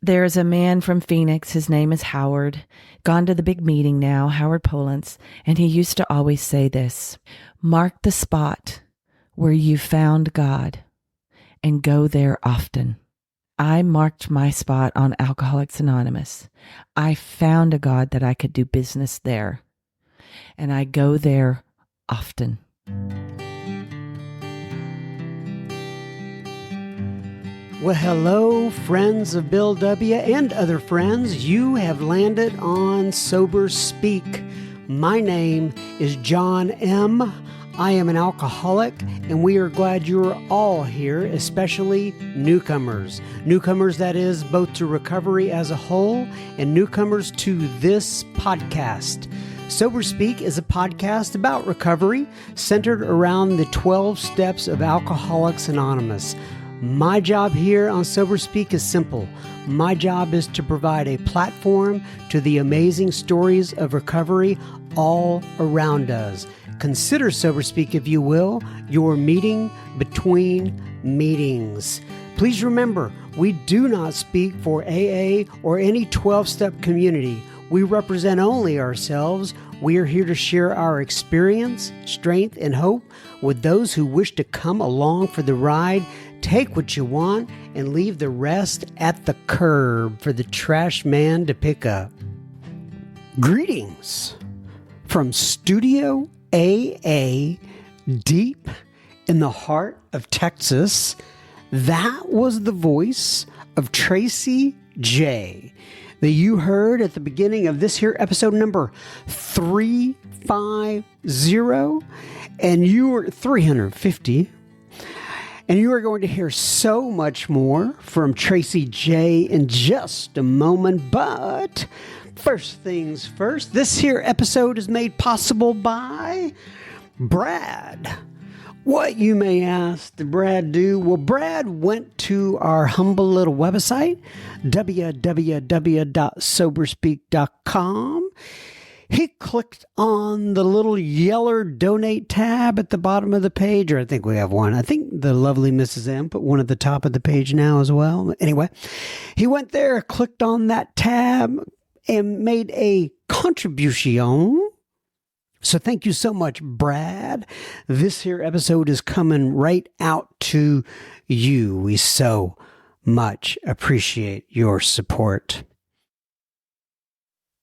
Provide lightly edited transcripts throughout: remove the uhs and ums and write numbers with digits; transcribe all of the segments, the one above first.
There's a man from Phoenix, his name is Howard, gone to the big meeting now, Howard Pullins, and he used to always say this: mark the spot where you found God and go there often. I marked my spot on Alcoholics Anonymous. I found a God that I could do business there, and I go there often. Well, hello, friends of Bill W. and other friends. You have landed on Sober Speak. My name is John M. I am an alcoholic, and we are glad you are all here, especially newcomers. Newcomers, that is, both to recovery as a whole and newcomers to this podcast. Sober Speak is a podcast about recovery centered around the 12 steps of Alcoholics Anonymous. My job here on Sober Speak is simple. My job is to provide a platform to the amazing stories of recovery all around us. Consider Sober Speak, if you will, your meeting between meetings. Please remember, we do not speak for AA or any 12-step community. We represent only ourselves. We are here to share our experience, strength, and hope with those who wish to come along for the ride. Take what you want and leave the rest at the curb for the trash man to pick up. Greetings from Studio AA, deep in the heart of Texas. That was the voice of Tracie J that you heard at the beginning of this here episode number 350, and you were 350. And you are going to hear so much more from Tracie J in just a moment. But first things first, this here episode is made possible by Brad. What, you may ask, did Brad do? Well, Brad went to our humble little website, www.soberspeak.com. He clicked on the little yellow donate tab at the bottom of the page, or I think we have one. I think the lovely Mrs. M put one at the top of the page now as well. Anyway, he went there, clicked on that tab, and made a contribution. So thank you so much, Brad. This here episode is coming right out to you. We so much appreciate your support.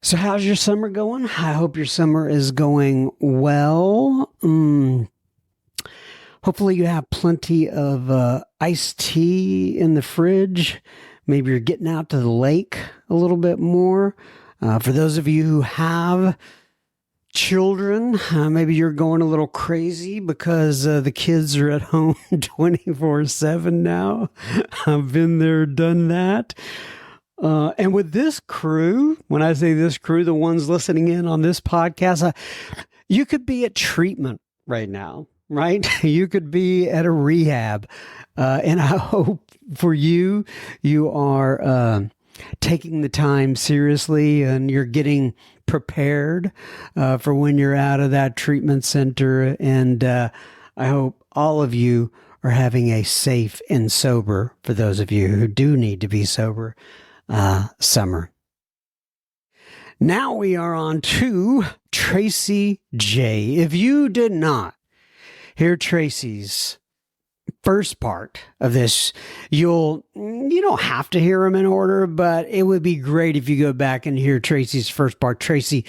So how's your summer going? I hope your summer is going well. Hopefully you have plenty of iced tea in the fridge. Maybe you're getting out to the lake a little bit more. For those of you who have children, maybe you're going a little crazy because the kids are at home 24/7 now. I've been there, done that. And with this crew, when I say this crew, the ones listening in on this podcast, you could be at treatment right now, right? You could be at a rehab. And I hope for you, you are taking the time seriously and you're getting prepared for when you're out of that treatment center. And I hope all of you are having a safe and sober, for those of you who do need to be sober, summer. Now we are on to Tracie J. If you did not hear Tracie's first part of this, you don't have to hear them in order, but it would be great if you go back and hear Tracie's first part, Tracie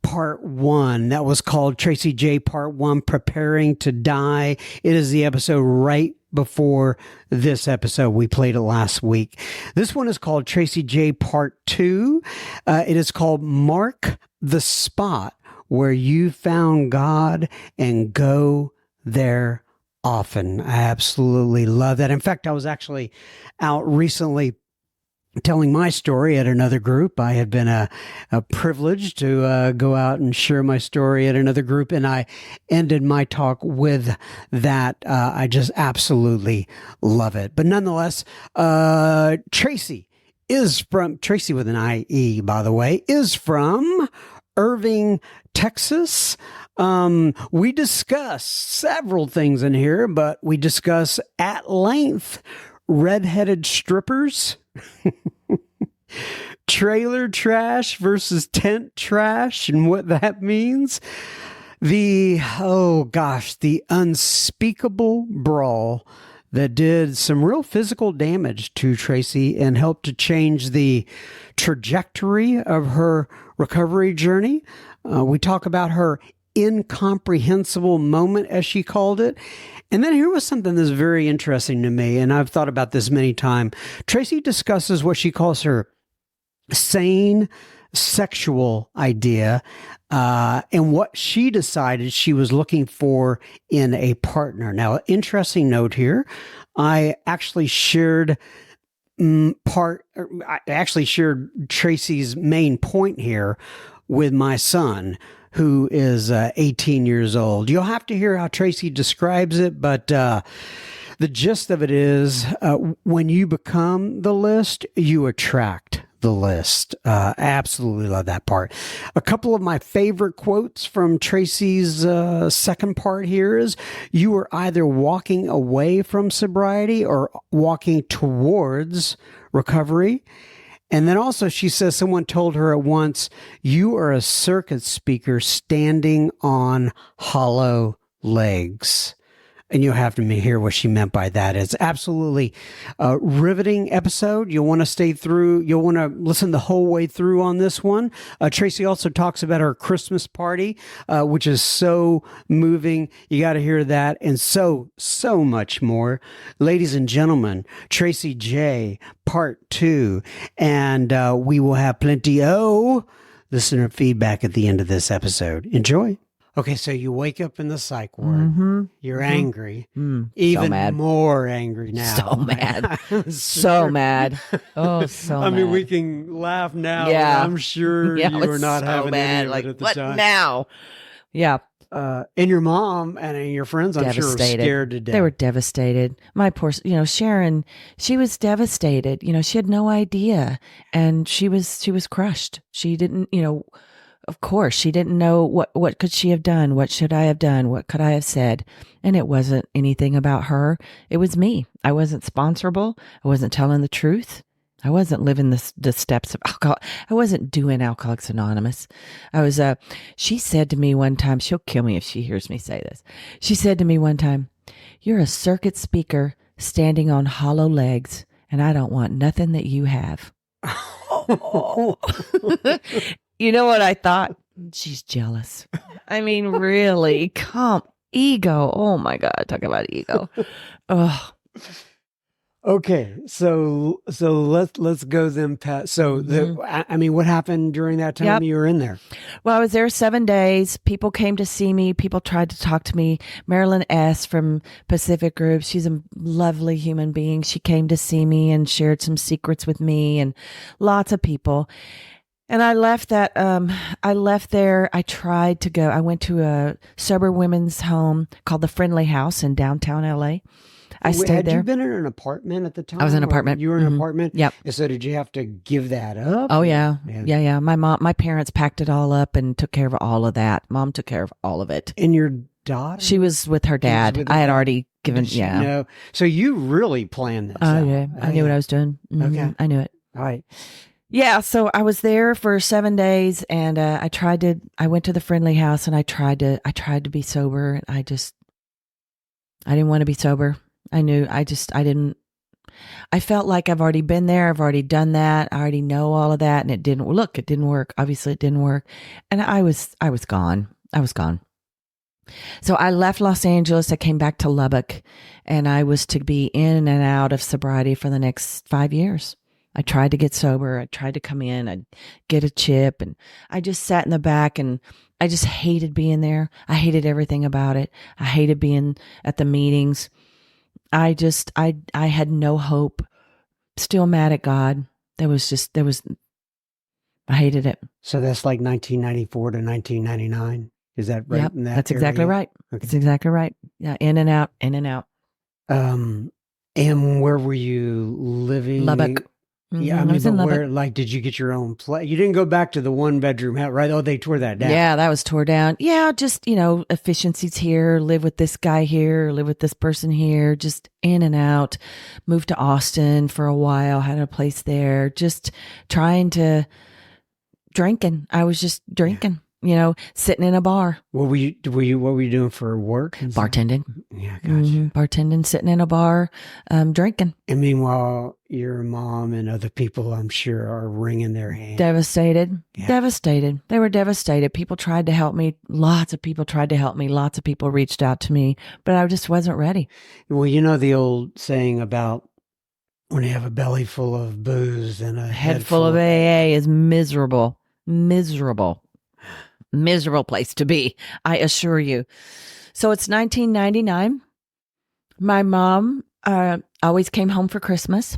Part 1. That was called Tracie J Part 1, Preparing to Die. It is the episode right before this episode. We played it last week. This one is called Tracie J Part 2. It is called Mark the Spot Where You Found God and Go There Often. I absolutely love that. In fact, I was actually out recently telling my story at another group. I had been a privilege to go out and share my story at another group, and I ended my talk with that. I just absolutely love it. But nonetheless, Tracie with an I-E, by the way, is from Irving, Texas. We discuss several things in here, but we discuss at length redheaded strippers, trailer trash versus tent trash and what that means. The unspeakable brawl that did some real physical damage to Tracie and helped to change the trajectory of her recovery journey. We talk about her incomprehensible moment, as she called it. And then here was something that's very interesting to me, and I've thought about this many times. Tracie discusses what she calls her sane sexual idea, and what she decided she was looking for in a partner. Now, interesting note here, I actually shared Tracie's main point here with my son, who is 18 years old. You'll have to hear how Tracie describes it, but the gist of it is when you become the list, you attract the list. Absolutely love that part. A couple of my favorite quotes from Tracie's second part here is, you are either walking away from sobriety or walking towards recovery. And then also she says someone told her at once, you are a circuit speaker standing on hollow legs. And you'll have to hear what she meant by that. It's absolutely a riveting episode. You'll want to stay through. You'll want to listen the whole way through on this one. Tracie also talks about her Christmas party, which is so moving. You got to hear that and so much more. Ladies and gentlemen, Tracie J, part 2. And we will have plenty of listener feedback at the end of this episode. Enjoy. Okay, so you wake up in the psych ward. Mm-hmm. You're angry. So mad. More angry now. So mad. So mad. Oh, so mad. I mean, we can laugh now. Yeah. I'm sure you were not having any of it at the time. What now? Yeah. And your mom and your friends, I'm sure, were scared to death. They were devastated. My poor, Sharon, she was devastated. She had no idea. And she was crushed. She didn't, of course, she didn't know what could she have done? What should I have done? What could I have said? And it wasn't anything about her. It was me. I wasn't sponsorable. I wasn't telling the truth. I wasn't living the steps of alcohol. I wasn't doing Alcoholics Anonymous. I was, she said to me one time, she'll kill me if she hears me say this. She said to me one time, you're a circuit speaker standing on hollow legs, and I don't want nothing that you have. You know what I thought? She's jealous. I mean, really, ego. Oh my God, talk about ego. Oh. Okay, so let's go then, Pat. So what happened during that time you were in there? Well, I was there 7 days. People came to see me. People tried to talk to me. Marilyn S. from Pacific Group, she's a lovely human being. She came to see me and shared some secrets with me, and lots of people. And I left there. I tried to go. I went to a sober women's home called the Friendly House in downtown LA. I stayed there. Had you been in an apartment at the time? I was in an apartment. You were in an apartment? Yep. So did you have to give that up? Oh, yeah. Yeah. My parents packed it all up and took care of all of that. Mom took care of all of it. And your daughter? She was with her dad. I had already given, No. So you really planned this out. Yeah. I knew what I was doing. Okay. I knew it. All right. Yeah, so I was there for 7 days, and I went to the Friendly House, and I tried to be sober. I didn't want to be sober. I felt like I've already been there. I've already done that. I already know all of that. And it didn't work. Obviously it didn't work. And I was gone. So I left Los Angeles. I came back to Lubbock, and I was to be in and out of sobriety for the next 5 years. I tried to get sober. I tried to come in. I'd get a chip, and I just sat in the back, and I just hated being there. I hated everything about it. I hated being at the meetings. I had no hope. Still mad at God. I hated it. So that's like 1994 to 1999. Is that right? Yep, that's exactly right. Okay. That's exactly right. Yeah. In and out. And where were you living? Lubbock. Yeah, I I mean, was but in Lubbock. where, like, did you get your own place? You didn't go back to the 1 bedroom house, right? Oh, they tore that down. Yeah, that was tore down. Yeah, just, efficiencies here, live with this guy here, live with this person here, just in and out. Moved to Austin for a while, had a place there, just trying to drinking. I was just drinking, sitting in a bar, What were you doing for work? bartending. Yeah, gotcha. Bartending, sitting in a bar, drinking. And meanwhile, your mom and other people, I'm sure, are wringing their hands. Devastated. Yeah. Devastated. They were devastated. People tried to help me. Lots of people tried to help me. Lots of people reached out to me, but I just wasn't ready. Well, you know the old saying about when you have a belly full of booze and a Head full of AA is miserable. Miserable. Miserable place to be, I assure you. So it's 1999. My mom always came home for Christmas.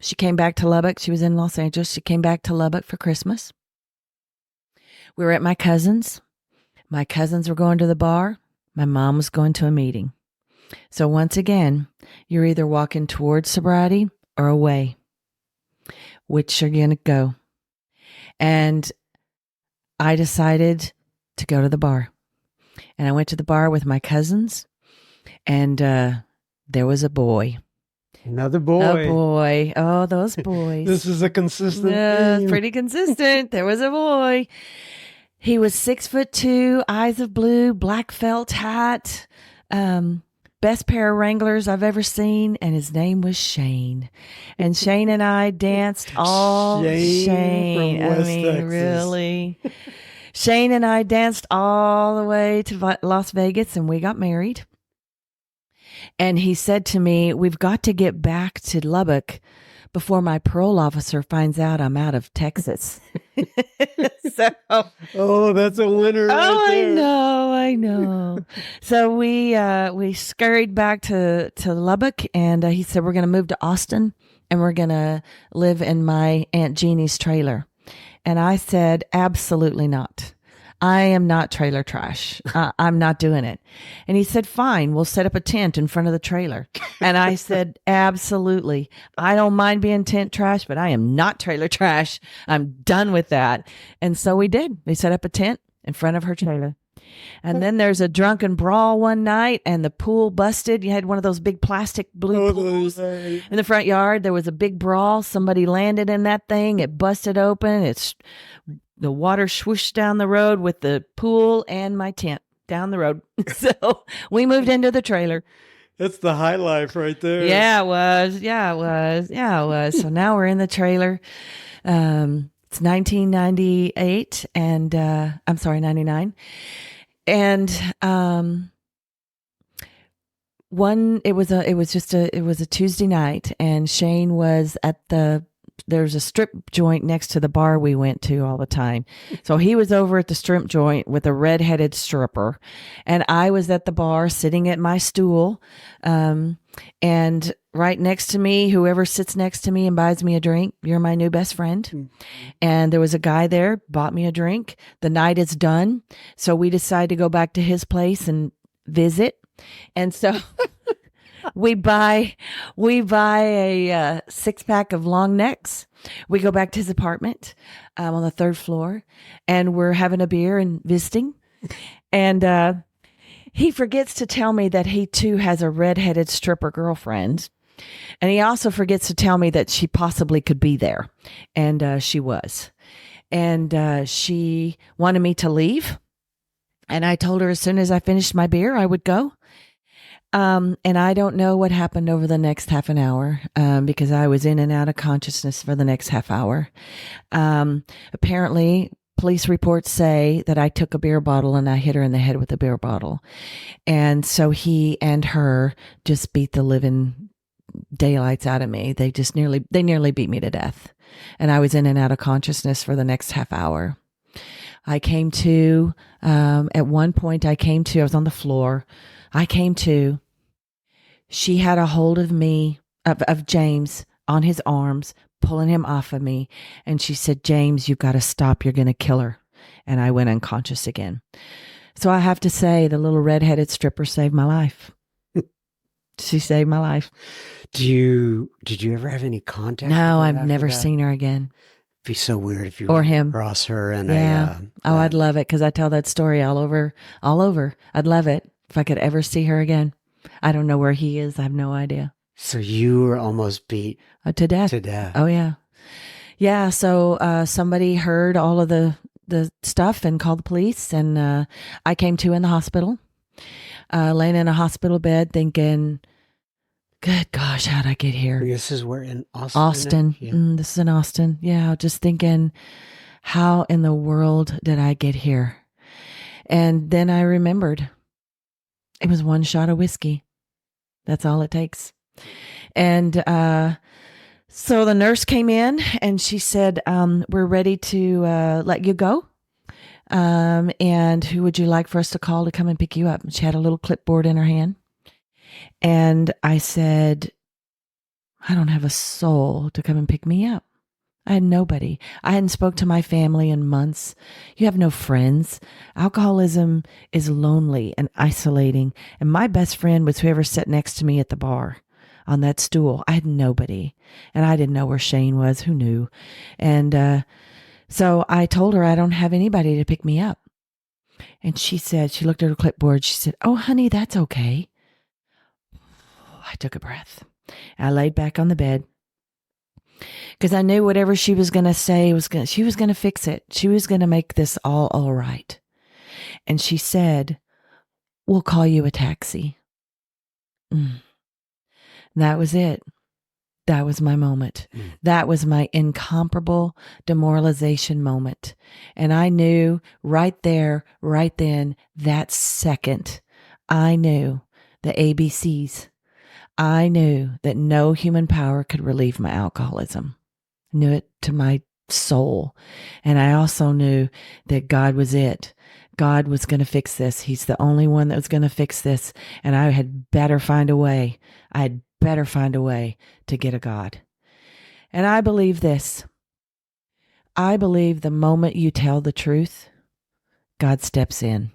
She came back to Lubbock. She was in Los Angeles. She came back to Lubbock for Christmas. We were at my cousin's. My cousins were going to the bar. My mom was going to a meeting. So once again, you're either walking towards sobriety or away. Which are you going to go? And I decided to go to the bar. And I went to the bar with my cousins, and there was a boy. Another boy. A boy. Oh, those boys. This is a consistent It's pretty consistent. There was a boy. He was 6'2", eyes of blue, black felt hat, best pair of Wranglers I've ever seen, and his name was Shane. And Shane and I danced all Shane from West Texas. Really. Shane and I danced all the way to Las Vegas, and we got married. And he said to me, "We've got to get back to Lubbock before my parole officer finds out I'm out of Texas." Oh, that's a winner. Right there. I know. So we scurried back to Lubbock, and he said, "We're going to move to Austin, and we're going to live in my Aunt Jeannie's trailer." And I said, "Absolutely not. I am not trailer trash. I'm not doing it." And he said, "Fine, we'll set up a tent in front of the trailer." And I said, "Absolutely. I don't mind being tent trash, but I am not trailer trash. I'm done with that." And so we did. We set up a tent in front of her trailer. And then there's a drunken brawl one night, and the pool busted. You had one of those big plastic blue pools in the front yard. There was a big brawl. Somebody landed in that thing. It busted open. The water swooshed down the road with the pool and my tent down the road. So we moved into the trailer. That's the high life right there. Yeah, it was. Yeah, it was. Yeah, it was. So now we're in the trailer. It's 1998 and, I'm sorry, 99. And, it was a Tuesday night, and Shane was at there's a strip joint next to the bar we went to all the time. So he was over at the strip joint with a redheaded stripper, and I was at the bar sitting at my stool. And right next to me, whoever sits next to me and buys me a drink, you're my new best friend. Mm-hmm. And there was a guy there, bought me a drink. The night is done. So we decide to go back to his place and visit. And so we buy a 6-pack of long necks. We go back to his apartment on the 3rd floor, and we're having a beer and visiting. And he forgets to tell me that he too has a redheaded stripper girlfriend. And he also forgets to tell me that she possibly could be there. And she was. And she wanted me to leave. And I told her as soon as I finished my beer, I would go. And I don't know what happened over the next half an hour, because I was in and out of consciousness for the next half hour. Apparently, police reports say that I took a beer bottle and I hit her in the head with a beer bottle. And so he and her just beat the living daylights out of me. They nearly beat me to death. And I was in and out of consciousness for the next half hour. I came to, at one point I was on the floor. I came to. She had a hold of me, of James, on his arms, pulling him off of me. And she said, "James, you've got to stop. You're going to kill her." And I went unconscious again. So I have to say, the little redheaded stripper saved my life. She saved my life. Did you ever have any contact No, with her I've after never that? seen her again. It'd be so weird if you Or ran him. across her and Yeah. I'd love it because I tell that story all over. I'd love it if I could ever see her again. I don't know where he is. I have no idea. So you were almost beat To death. to death. Oh, yeah. Yeah. So somebody heard all of the stuff and called the police. And I came to in the hospital, laying in a hospital bed thinking, good gosh, how'd I get here? This is where in Austin. Austin. Yeah. This is in Austin. Yeah. Just thinking, how in the world did I get here? And then I remembered it was one shot of whiskey. That's all it takes. And so the nurse came in and she said, we're ready to let you go. And who would you like for us to call to come and pick you up? She had a little clipboard in her hand. And I said, I don't have a soul to come and pick me up. I had nobody. I hadn't spoke to my family in months. You have no friends. Alcoholism is lonely and isolating. And my best friend was whoever sat next to me at the bar on that stool. I had nobody. And I didn't know where Shane was. Who knew? And so I told her I don't have anybody to pick me up. And she looked at her clipboard. She said, oh, honey, that's okay. I took a breath. I laid back on the bed. Because I knew whatever she was going to say she was going to fix it. She was going to make this all right. And she said, we'll call you a taxi. That was it. That was my moment. That was my incomparable demoralization moment. And I knew right there, right then, that second, I knew the ABCs. I knew that no human power could relieve my alcoholism. I knew it to my soul. And I also knew that God was it. God was going to fix this. He's the only one that was going to fix this. And I had better find a way. I had better find a way to get a God. And I believe this. I believe the moment you tell the truth, God steps in.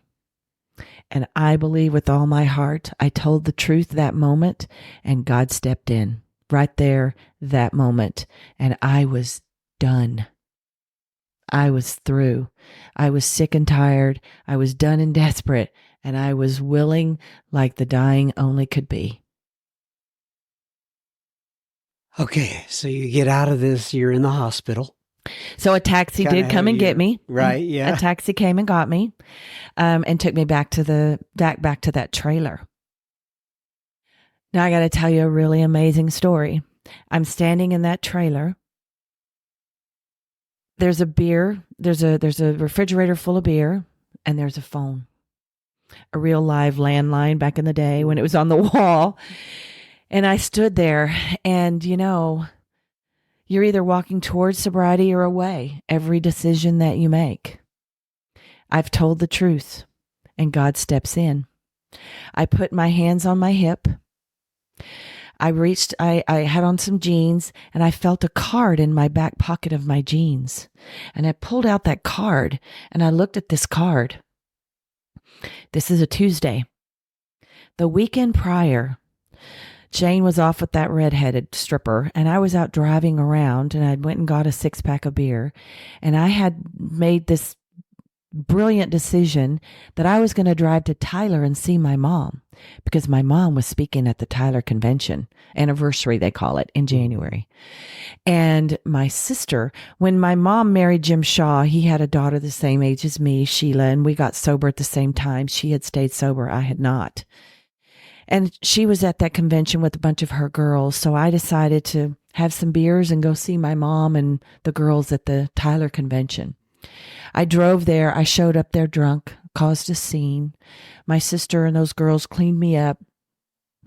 And I believe with all my heart, I told the truth that moment and God stepped in right there, that moment. And I was done. I was through. I was sick and tired. I was done and desperate. And I was willing like the dying only could be. Okay. So you get out of this, you're in the hospital. So a taxi did come and get me. Right. Yeah. A taxi came and got me, and took me back to that trailer. Now I got to tell you a really amazing story. I'm standing in that trailer. There's a beer. There's a refrigerator full of beer, and there's a phone, a real live landline back in the day when it was on the wall. And I stood there, and you're either walking towards sobriety or away, every decision that you make. I've told the truth, and God steps in. I put my hands on my hip. I had on some jeans, and I felt a card in my back pocket of my jeans. And I pulled out that card, and I looked at this card. This is a Tuesday. The weekend prior, Jane was off with that redheaded stripper, and I was out driving around, and I went and got a 6-pack of beer, and I had made this brilliant decision that I was going to drive to Tyler and see my mom, because my mom was speaking at the Tyler convention, anniversary they call it, in January. And my sister, when my mom married Jim Shaw, he had a daughter the same age as me, Sheila, and we got sober at the same time. She had stayed sober, I had not. And she was at that convention with a bunch of her girls. So I decided to have some beers and go see my mom and the girls at the Tyler convention. I drove there. I showed up there drunk, caused a scene. My sister and those girls cleaned me up,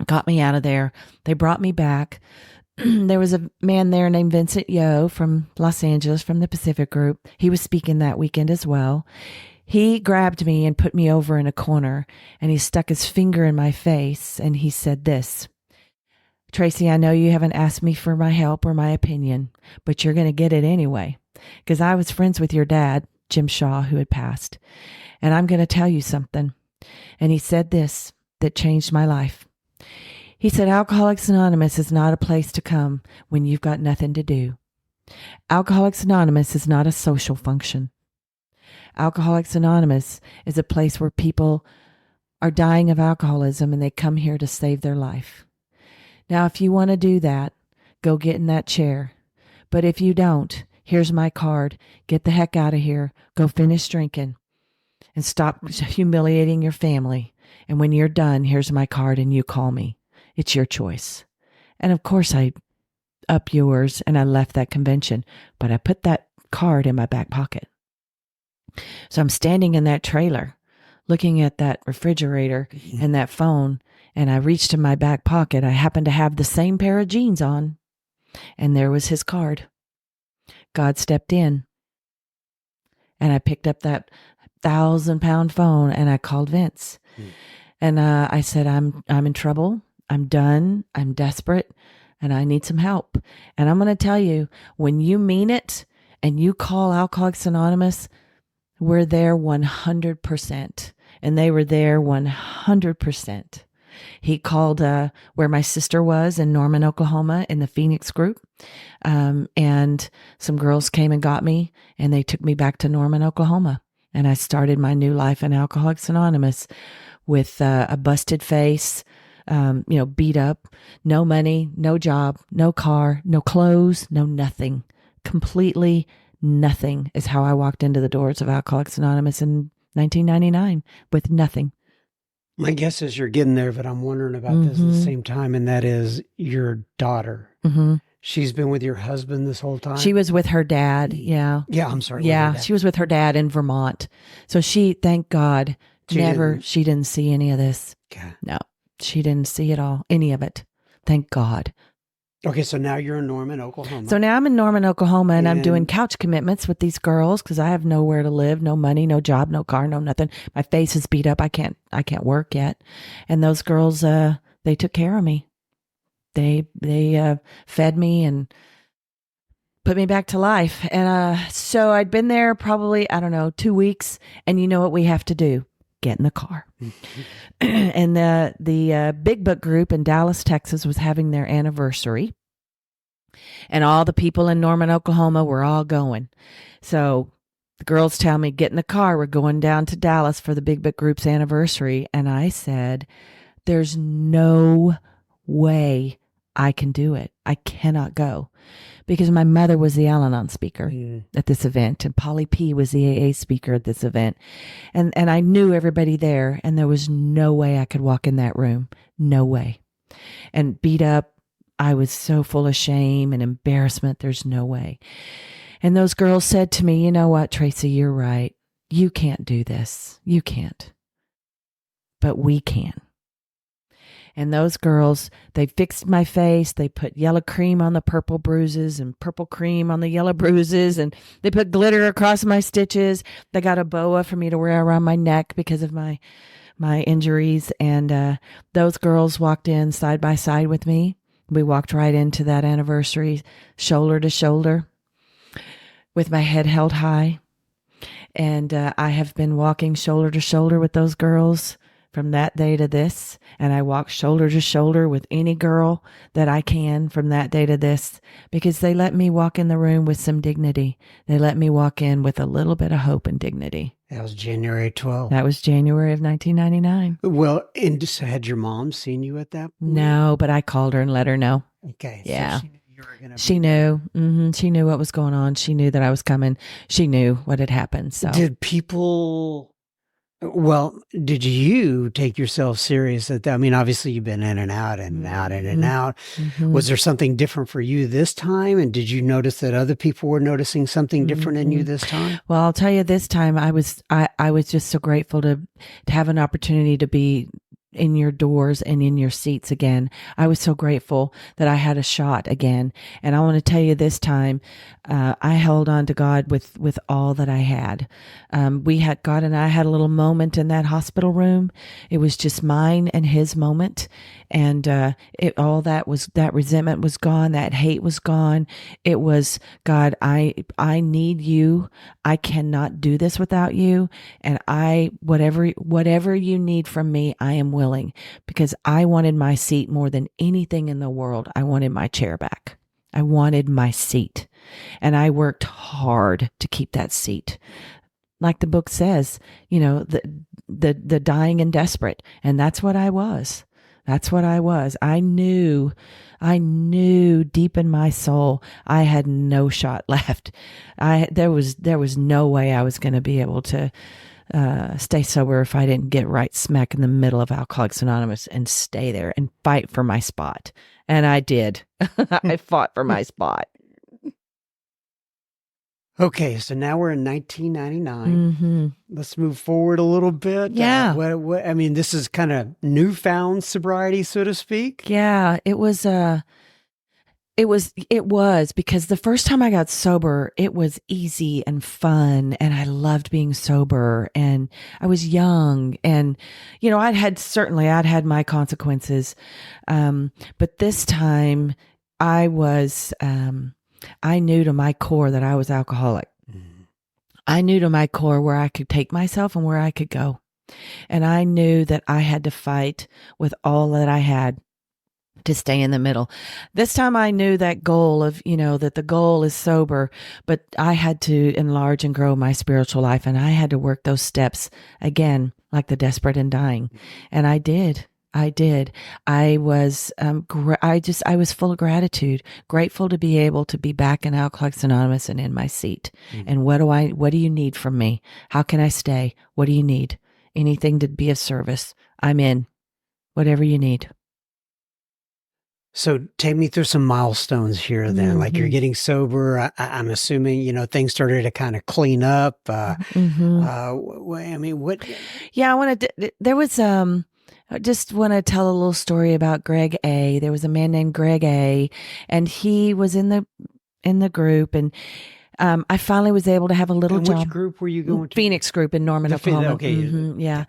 got me out of there. They brought me back. There was a man there named Vincent Yo from Los Angeles, from the Pacific Group. He was speaking that weekend as well. He grabbed me and put me over in a corner, and he stuck his finger in my face, and he said this, Tracie, I know you haven't asked me for my help or my opinion, but you're going to get it anyway, because I was friends with your dad, Jim Shaw, who had passed, and I'm going to tell you something. And he said this that changed my life. He said, Alcoholics Anonymous is not a place to come when you've got nothing to do. Alcoholics Anonymous is not a social function. Alcoholics Anonymous is a place where people are dying of alcoholism and they come here to save their life. Now, if you want to do that, go get in that chair. But if you don't, here's my card. Get the heck out of here. Go finish drinking and stop humiliating your family. And when you're done, here's my card and you call me. It's your choice. And of course, I up yours and I left that convention, but I put that card in my back pocket. So I'm standing in that trailer looking at that refrigerator and that phone, and I reached in my back pocket. I happened to have the same pair of jeans on, and there was his card. God stepped in, and I picked up that 1,000-pound phone, and I called Vince. And I said, I'm in trouble. I'm done. I'm desperate, and I need some help. And I'm going to tell you, when you mean it and you call Alcoholics Anonymous, we're there 100%. And they were there 100%. He called where my sister was in Norman, Oklahoma, in the Phoenix group. And some girls came and got me, and they took me back to Norman, Oklahoma. And I started my new life in Alcoholics Anonymous with a busted face, beat up, no money, no job, no car, no clothes, no nothing. Completely nothing is how I walked into the doors of Alcoholics Anonymous in 1999 with nothing. My guess is you're getting there, but I'm wondering about this at the same time, and that is your daughter. Mm-hmm. She's been with your husband this whole time? She was with her dad, yeah. Yeah, I'm sorry. Yeah, she was with her dad in Vermont. So she, thank God, she didn't see any of this. Okay. No, she didn't see it all, any of it. Thank God. Okay, so now you're in Norman, Oklahoma. So now I'm in Norman, Oklahoma, and I'm doing couch commitments with these girls because I have nowhere to live, no money, no job, no car, no nothing. My face is beat up. I can't work yet. And those girls, they took care of me. They fed me and put me back to life. And so I'd been there probably, 2 weeks. And you know what we have to do? Get in the car. And the Big Book group in Dallas, Texas was having their anniversary. And all the people in Norman, Oklahoma were all going. So the girls tell me, get in the car. We're going down to Dallas for the Big Book group's anniversary. And I said, there's no way I can do it. I cannot go. Because my mother was the Al-Anon speaker at this event, and Polly P was the AA speaker at this event. And I knew everybody there, and there was no way I could walk in that room. No way. And beat up, I was so full of shame and embarrassment. There's no way. And those girls said to me, you know what, Tracie, you're right. You can't do this. You can't. But we can. And those girls, they fixed my face. They put yellow cream on the purple bruises and purple cream on the yellow bruises. And they put glitter across my stitches. They got a boa for me to wear around my neck because of my injuries. And those girls walked in side by side with me. We walked right into that anniversary, shoulder to shoulder, with my head held high. And I have been walking shoulder to shoulder with those girls from that day to this, and I walk shoulder to shoulder with any girl that I can from that day to this, because they let me walk in the room with some dignity. They let me walk in with a little bit of hope and dignity. That was January 12th. That was January of 1999. Well, and so had your mom seen you at that point? No, but I called her and let her know. Okay. Yeah. So she knew you were gonna She knew. She knew what was going on. She knew that I was coming. She knew what had happened. So did people... Well, did you take yourself serious at that? I mean, obviously you've been in and out and out and out. Was there something different for you this time? And did you notice that other people were noticing something different in you this time? Well, I'll tell you, this time I was just so grateful to have an opportunity to be in your doors and in your seats again. I was so grateful that I had a shot again. And I want to tell you, this time, I held on to God with all that I had. God and I had a little moment in that hospital room. It was just mine and his moment. And, that resentment was gone. That hate was gone. It was, God, I need you. I cannot do this without you. And whatever you need from me, I am willing willing, because I wanted my seat more than anything in the world. I wanted my chair back. I wanted my seat. And I worked hard to keep that seat. Like the book says, the dying and desperate. And that's what I was. That's what I was. I knew deep in my soul I had no shot left. There was no way I was going to be able to stay sober if I didn't get right smack in the middle of Alcoholics Anonymous and stay there and fight for my spot. And I did. I fought for my spot. Okay, so now we're in 1999. Let's move forward a little bit. Yeah. I mean, this is kind of newfound sobriety, so to speak. Yeah, it was because the first time I got sober, it was easy and fun, and I loved being sober, and I was young, and I'd had my consequences, but this time I knew to my core that I was alcoholic. I knew to my core where I could take myself and where I could go, and I knew that I had to fight with all that I had to stay in the middle. This time I knew that goal of, that the goal is sober, but I had to enlarge and grow my spiritual life. And I had to work those steps again, like the desperate and dying. And I did. I was, I was full of gratitude, grateful to be able to be back in Alcoholics Anonymous and in my seat. And what do you need from me? How can I stay? What do you need? Anything to be of service. I'm in. Whatever you need. So take me through some milestones here then. Like you're getting sober. I'm assuming, things started to kind of clean up. I mean, what? Yeah, I just want to tell a little story about Greg A. There was a man named Greg A, and he was in the group, and I finally was able to have a little job. Which group were you going to? Phoenix Group in Norman, Oklahoma. Okay. Yeah.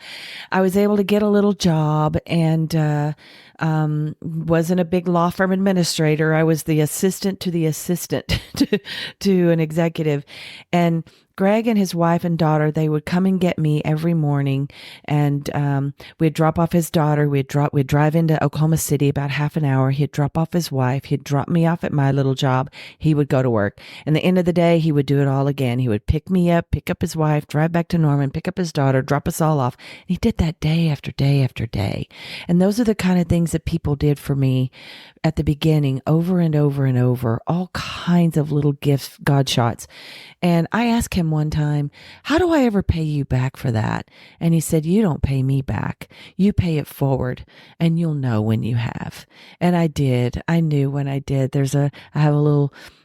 I was able to get a little job, and wasn't a big law firm administrator. I was the assistant to the assistant to an executive. And Greg and his wife and daughter, they would come and get me every morning, and we'd drop off his daughter. We'd drive into Oklahoma City about half an hour. He'd drop off his wife. He'd drop me off at my little job. He would go to work. And the end of the day, he would do it all again. He would pick me up, pick up his wife, drive back to Norman, pick up his daughter, drop us all off. And he did that day after day after day. And those are the kind of things that people did for me at the beginning, over and over and over, all kinds of little gifts, God shots. And I asked him one time, how do I ever pay you back for that? And he said, you don't pay me back. You pay it forward, and you'll know when you have. And I did. I knew when I did. I have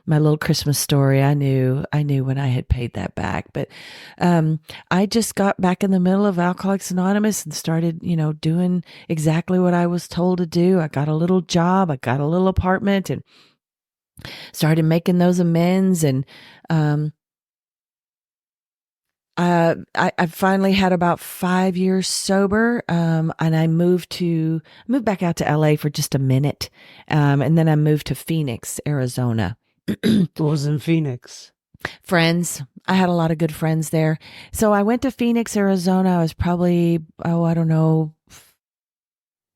my little Christmas story. I knew when I had paid that back. But I just got back in the middle of Alcoholics Anonymous and started, doing exactly what I was told to do. I got a little job. I got a little apartment and started making those amends. And I finally had about 5 years sober, and I moved back out to LA for just a minute, and then I moved to Phoenix, Arizona. What was in Phoenix? Friends. I had a lot of good friends there. So I went to Phoenix, Arizona. I was probably,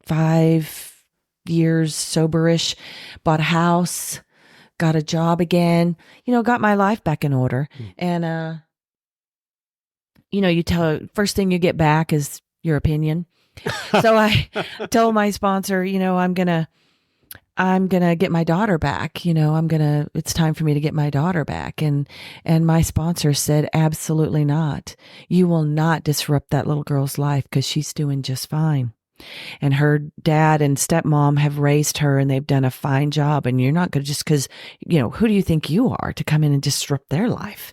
5 years soberish, bought a house, got a job again, got my life back in order. And, first thing you get back is your opinion. So I told my sponsor, I'm going to get my daughter back. It's time for me to get my daughter back. And my sponsor said, absolutely not. You will not disrupt that little girl's life, because she's doing just fine. And her dad and stepmom have raised her, and they've done a fine job. And you're not going to just because, who do you think you are to come in and disrupt their life?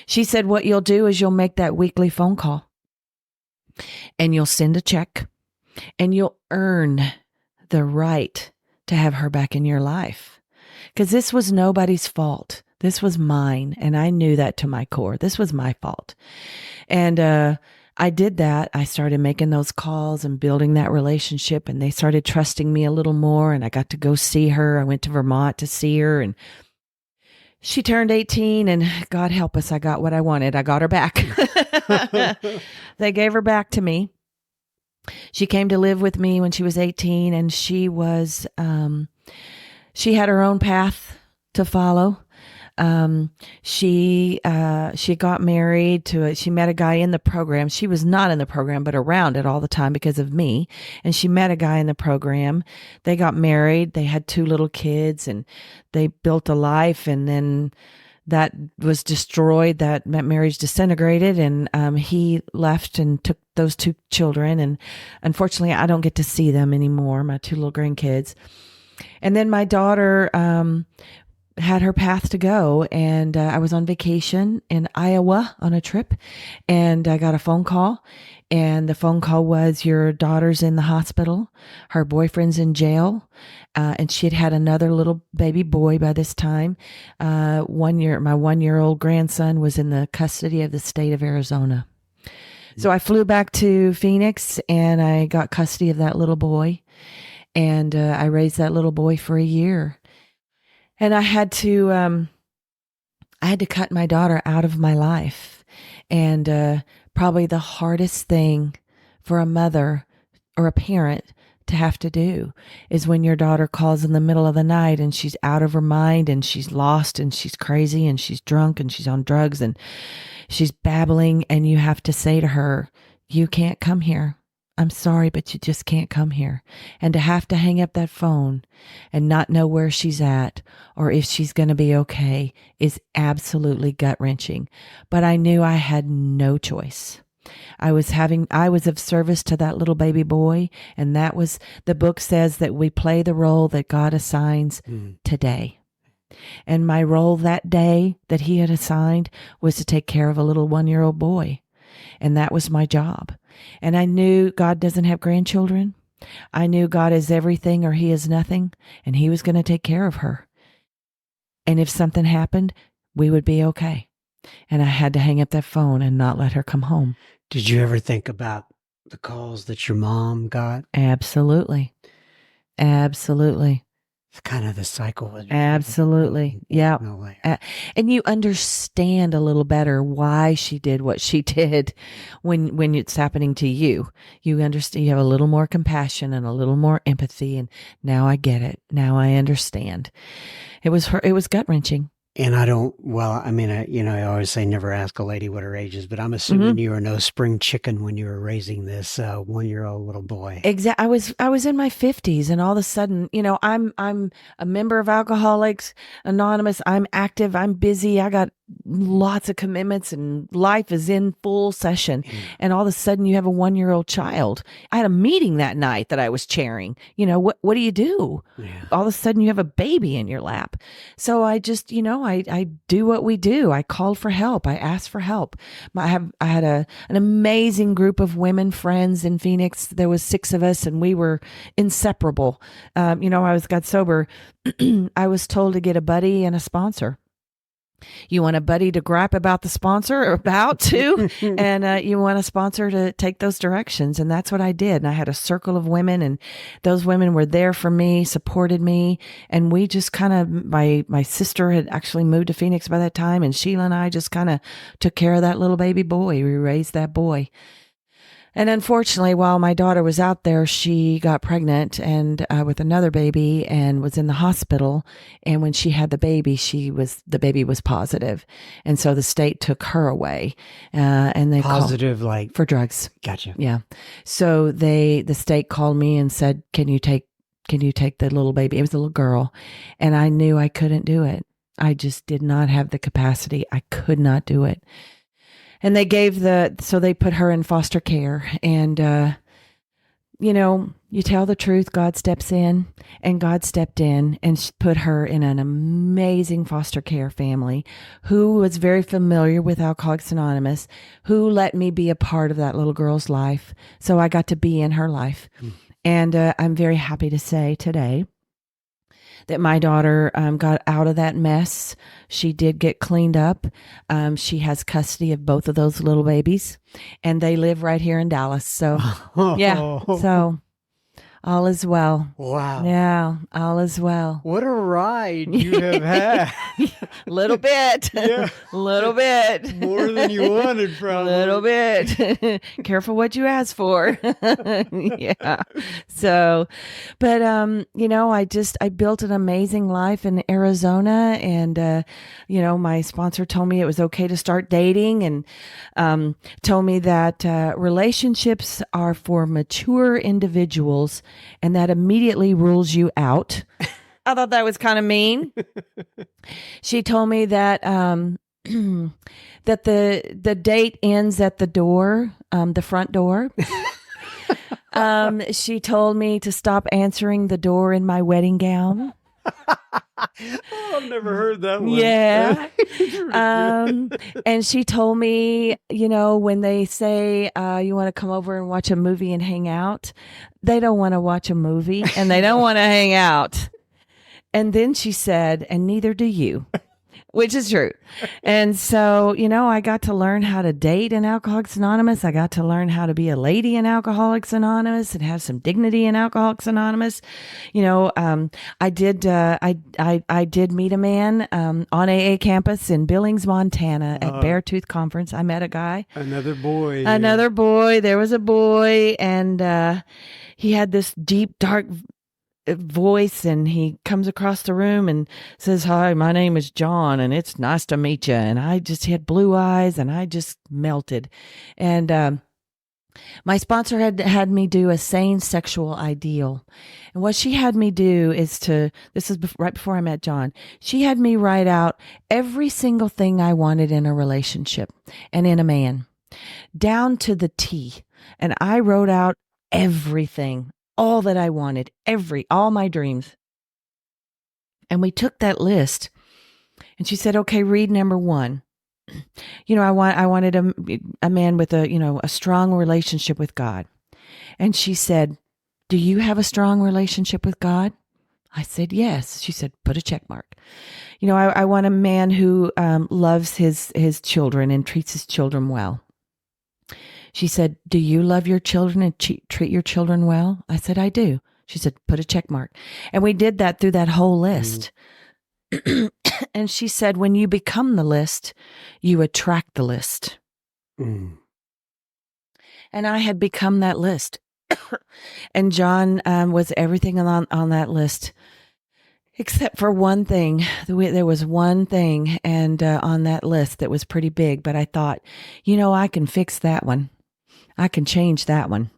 She said, what you'll do is you'll make that weekly phone call, and you'll send a check, and you'll earn the right to have her back in your life. Because this was nobody's fault. This was mine. And I knew that to my core. This was my fault. And I did that. I started making those calls and building that relationship, and they started trusting me a little more, and I got to go see her. I went to Vermont to see her, and she turned 18, and God help us, I got what I wanted. I got her back. They gave her back to me. She came to live with me when she was 18, and she had her own path to follow. She got married she met a guy in the program. She was not in the program, but around it all the time because of me. And she met a guy in the program. They got married. They had 2 little kids, and they built a life. And then that was destroyed. That marriage disintegrated, and he left and took those 2 children. And unfortunately, I don't get to see them anymore, my 2 little grandkids. And then my daughter had her path to go, and I was on vacation in Iowa on a trip, and I got a phone call, and the phone call was, your daughter's in the hospital, her boyfriend's in jail, and she had another little baby boy by this time. My 1-year-old grandson was in the custody of the state of Arizona. So I flew back to Phoenix, and I got custody of that little boy, and I raised that little boy for a year. And I had to cut my daughter out of my life. And probably the hardest thing for a mother or a parent to have to do is when your daughter calls in the middle of the night and she's out of her mind and she's lost and she's crazy and she's drunk and she's on drugs and she's babbling, and you have to say to her, you can't come here. I'm sorry, but you just can't come here. And to have to hang up that phone and not know where she's at or if she's going to be okay is absolutely gut-wrenching. But I knew I had no choice. I was of service to that little baby boy, and that was, the book says that we play the role that God assigns today. And my role that day that he had assigned was to take care of a little 1-year-old boy. And that was my job. And I knew God doesn't have grandchildren. I knew God is everything or he is nothing, and he was going to take care of her. And if something happened, we would be okay. And I had to hang up that phone and not let her come home. Did you ever think about the calls that your mom got? Absolutely. Absolutely. It's kind of the cycle. Absolutely. Yeah. And you understand a little better why she did what she did when it's happening to you. You understand, you have a little more compassion and a little more empathy. And now I get it. Now I understand. It was gut-wrenching. And I always say never ask a lady what her age is, but I'm assuming you were no spring chicken when you were raising this 1-year-old little boy. Exactly. I was in my 50s, and all of a sudden, I'm a member of Alcoholics Anonymous. I'm active. I'm busy. I got lots of commitments, and life is in full session. And all of a sudden, you have a 1-year-old child. I had a meeting that night that I was chairing. What do you do? Yeah. All of a sudden, you have a baby in your lap. So I just, I do what we do. I called for help. I asked for help. I had an amazing group of women friends in Phoenix. There was 6 of us, and we were inseparable. I got sober. I was told to get a buddy and a sponsor. You want a buddy to gripe about the sponsor or about to, and you want a sponsor to take those directions. And that's what I did. And I had a circle of women, and those women were there for me, supported me. And we just kind of, my sister had actually moved to Phoenix by that time, and Sheila and I just kind of took care of that little baby boy. We raised that boy. And unfortunately, while my daughter was out there, she got pregnant and with another baby and was in the hospital. And when she had the baby, the baby was positive, and so the state took her away. And they positive, like for drugs. Gotcha. Yeah. So the state called me and said, "Can you take the little baby?" It was a little girl, and I knew I couldn't do it. I just did not have the capacity. I could not do it. And they so they put her in foster care. And, you tell the truth, God steps in, and God stepped in and put her in an amazing foster care family who was very familiar with Alcoholics Anonymous, who let me be a part of that little girl's life. So I got to be in her life. And I'm very happy to say today that my daughter got out of that mess. She did get cleaned up. She has custody of both of those little babies, and they live right here in Dallas. So, yeah. So All is well. Wow. Yeah, all is well. What a ride you have had. Little bit. Yeah. Little bit. More than you wanted, probably. Little bit. Careful what you ask for. Yeah. So, but I built an amazing life in Arizona, and my sponsor told me it was okay to start dating, and told me that relationships are for mature individuals, and that immediately rules you out. I thought that was kind of mean. She told me that that the date ends at the door, the front door. She told me to stop answering the door in my wedding gown. I've never heard that one. Yeah. And she told me, when they say you want to come over and watch a movie and hang out, they don't want to watch a movie and they don't want to hang out. And then she said, and neither do you. Which is true. And so, I got to learn how to date in Alcoholics Anonymous. I got to learn how to be a lady in Alcoholics Anonymous and have some dignity in Alcoholics Anonymous. I did meet a man on AA campus in Billings, Montana at Beartooth Conference. I met a guy. Another boy. There was a boy, and he had this deep, dark voice, and he comes across the room and says, "Hi, my name is John, and it's nice to meet you." And I just had blue eyes, and I just melted. And my sponsor had me do a sane sexual ideal. And what she had me do is this is right before I met John, she had me write out every single thing I wanted in a relationship and in a man, down to the T. And I wrote out everything, all that I wanted, all my dreams. And we took that list, and she said, "Okay, read number 1. I wanted a man with a strong relationship with God." And she said, "Do you have a strong relationship with God?" I said, "Yes." She said, "Put a check mark." I want a man who loves his children and treats his children well. She said, "Do you love your children and treat your children well?" I said, "I do." She said, "Put a check mark." And we did that through that whole list. And she said, "When you become the list, you attract the list." And I had become that list. And John was everything on that list, except for one thing. There was one thing and on that list that was pretty big, but I thought, I can fix that one. I can change that one.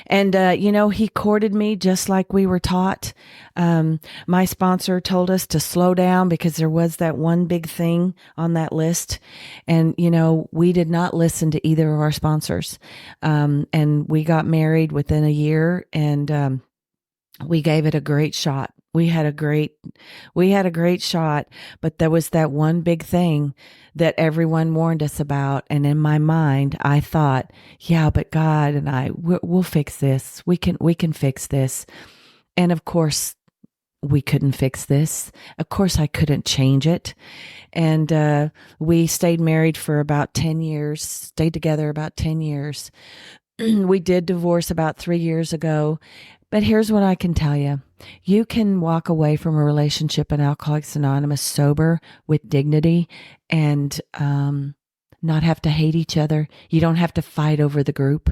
And, he courted me just like we were taught. My sponsor told us to slow down because there was that one big thing on that list. And, we did not listen to either of our sponsors. And we got married within a year, and we gave it a great shot. We had a great shot, but there was that one big thing that everyone warned us about. And in my mind, I thought, yeah, but God and we'll fix this. We can fix this. And of course, we couldn't fix this. Of course, I couldn't change it. And we stayed married for about 10 years, stayed together about 10 years. We did divorce about 3 years ago. But here's what I can tell you. You can walk away from a relationship in Alcoholics Anonymous sober with dignity and not have to hate each other. You don't have to fight over the group.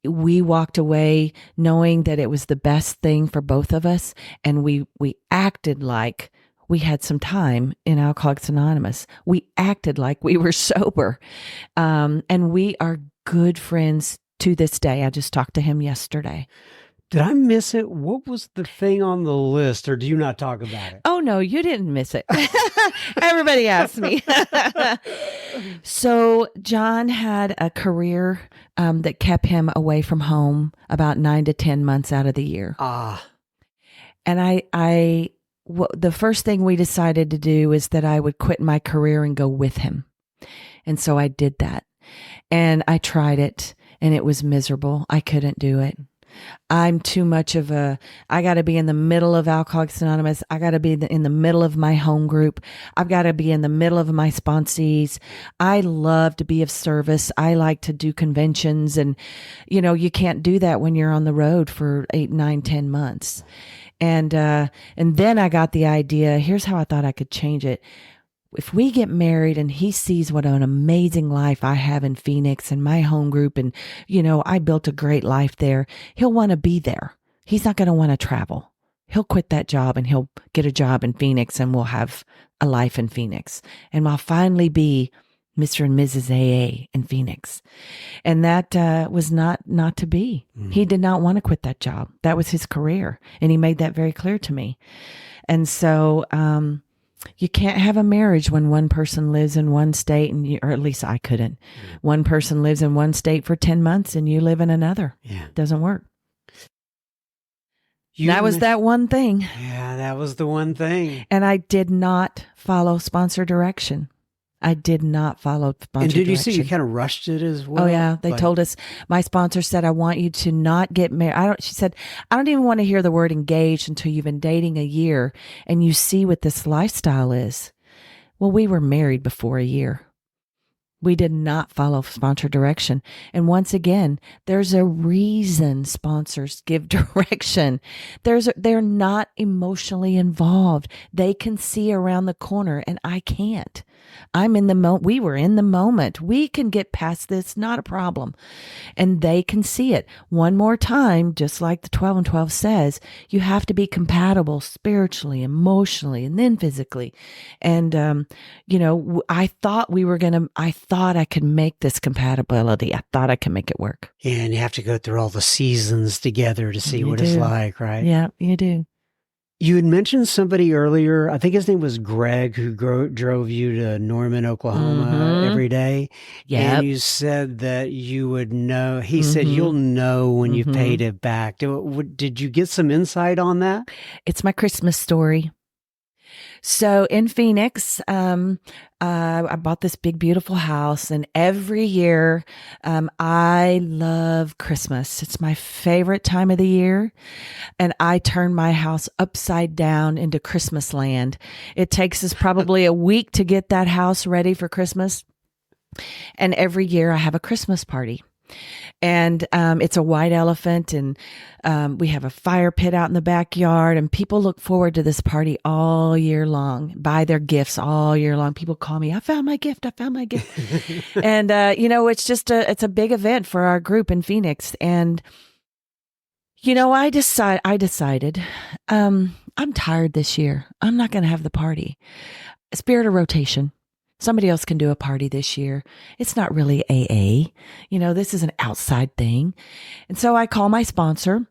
We walked away knowing that it was the best thing for both of us, and we acted like we had some time in Alcoholics Anonymous. We acted like we were sober, and we are good friends to this day. I just talked to him yesterday. Did I miss it? What was the thing on the list, or do you not talk about it? Oh, no, you didn't miss it. Everybody asked me. So John had a career that kept him away from home about 9 to 10 months out of the year. And the first thing we decided to do is that I would quit my career and go with him. And so I did that. And I tried it, and it was miserable. I couldn't do it. I'm too much of I got to be in the middle of Alcoholics Anonymous. I got to be in the middle of my home group. I've got to be in the middle of my sponsees. I love to be of service. I like to do conventions, and, you can't do that when you're on the road for 8, 9, 10 months. And then I got the idea. Here's how I thought I could change it. If we get married and he sees what an amazing life I have in Phoenix and my home group, and, I built a great life there, he'll want to be there. He's not going to want to travel. He'll quit that job and he'll get a job in Phoenix, and we'll have a life in Phoenix. And I'll finally be Mr. and Mrs. AA in Phoenix. And that was not to be. He did not want to quit that job. That was his career. And he made that very clear to me. And so, you can't have a marriage when one person lives in one state, or at least I couldn't. One person lives in one state for 10 months and you live in another. Yeah. It doesn't work. That was that one thing. Yeah, that was the one thing. And I did not follow sponsor direction. I did not follow sponsor And did you direction. see you kind of rushed it as well? Oh, yeah. They told us, my sponsor said, I want you to not get married. She said, I don't even want to hear the word engaged until you've been dating a year and you see what this lifestyle is. Well, we were married before a year. We did not follow sponsor direction. And once again, there's a reason sponsors give direction. They're not emotionally involved. They can see around the corner and I can't. I'm in the moment. We were in the moment. We can get past this, not a problem. And they can see it. One more time, just like the 12 and 12 says, you have to be compatible spiritually, emotionally, and then physically. And, I thought I could make this compatibility. I thought I could make it work. And you have to go through all the seasons together to see what it's like, right? Yeah, you do. You had mentioned somebody earlier, I think his name was Greg, who drove you to Norman, Oklahoma every day. Yeah. And you said that you would know, he said, you'll know when you've paid it back. Did you get some insight on that? It's my Christmas story. So in Phoenix, I bought this big, beautiful house, and every year, I love Christmas. It's my favorite time of the year, and I turn my house upside down into Christmas land. It takes us probably a week to get that house ready for Christmas, and every year I have a Christmas party. And it's a white elephant, and we have a fire pit out in the backyard, and people look forward to this party all year long, buy their gifts all year long. People call me, I found my gift. And, it's a big event for our group in Phoenix. And, I decided, I'm tired this year. I'm not going to have the party. Spirit of rotation. Somebody else can do a party this year. It's not really AA. This is an outside thing. And so I call my sponsor,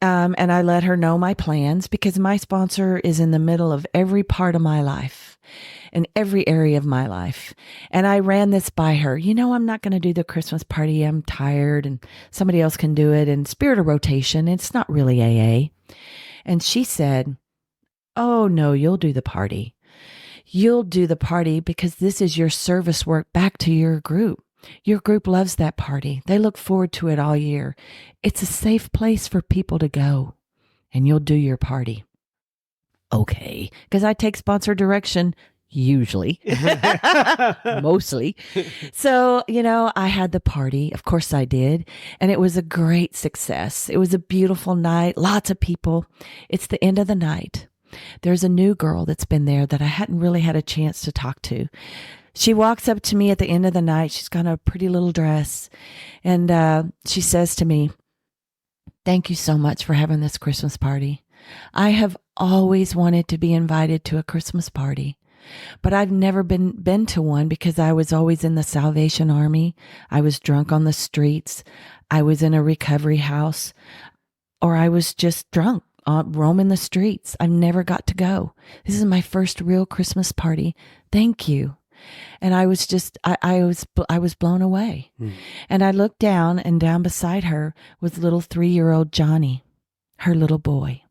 and I let her know my plans, because my sponsor is in the middle of every part of my life, in every area of my life. And I ran this by her. I'm not going to do the Christmas party. I'm tired, and somebody else can do it. And spirit of rotation, it's not really AA. And she said, oh, no, you'll do the party. You'll do the party because this is your service work back to your group. Your group loves that party. They look forward to it all year. It's a safe place for people to go, and you'll do your party. Okay, because I take sponsor direction usually, mostly. So, I had the party. Of course I did. And it was a great success. It was a beautiful night, lots of people. It's the end of the night. There's a new girl that's been there that I hadn't really had a chance to talk to. She walks up to me at the end of the night. She's got a pretty little dress. And she says to me, thank you so much for having this Christmas party. I have always wanted to be invited to a Christmas party, but I've never been to one because I was always in the Salvation Army. I was drunk on the streets. I was in a recovery house, or I was just drunk. Roaming the streets. I've never got to go. This is my first real Christmas party. Thank you. And I was just, I was blown away. And I looked down, and down beside her was little 3-year-old Johnny, her little boy.